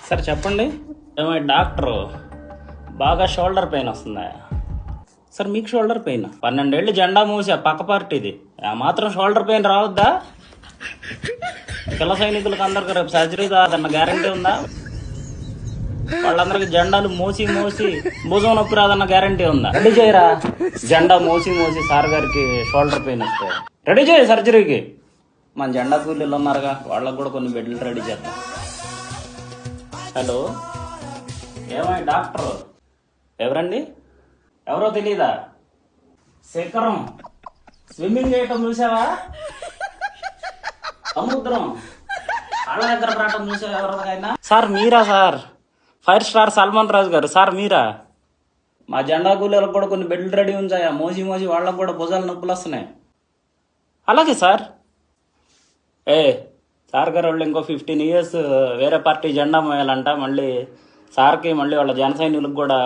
Sir చెప్పండి. ఏమో doctor బాగా షోల్డర్ పెయిన్ వస్తుందా? సార్ మీకు షోల్డర్ పెయిన్ 12 ఏళ్ళు జెండా మూసా పక్క పార్టీది, ఆ మాత్రం షోల్డర్ పెయిన్ రావద్దా? పిల్ల సైనికులకు అందరికి రేపు సర్జరీ రాదన్న గ్యారంటీ ఉందా? వాళ్ళందరికి జెండాలు మోసి మోసి భుజం నొప్పి రాదన్న గ్యారంటీ ఉందా? రెడీ చేయరా, జెండా మోసి మోసి సార్ గారికి షోల్డర్ పెయిన్ వస్తే రెడీ చేయి సర్జరీకి. మన జెండా కూలీలు ఉన్నారుగా, వాళ్ళకు కూడా కొన్ని బెడ్లు రెడీ చేద్దాం. హలో, ఏమై డాక్టర్? ఎవరండి? ఎవరో తెలీదా? శేఖరం స్విమ్మింగ్ చేయటం చూసావా? సముద్రం వాళ్ళ దగ్గర రావటం చూసావా ఎవరికైనా? సార్ మీరా? సార్ ఫైర్ స్టార్ సల్మాన్ రాజు గారు సార్ మీరా? మా జెండా కూలీలకు కూడా కొన్ని బెడ్లు రెడీ ఉంచాయా, మోసి మోసి వాళ్ళకు కూడా భుజాలు నొప్పులు వస్తున్నాయి. అలాగే సార్. సార్ గారు వాళ్ళు ఇంకో 15 years వేరే పార్టీ జెండా మోయాలంట, మళ్ళీ సార్కి మళ్ళీ వాళ్ళ జన సైనికులకు కూడా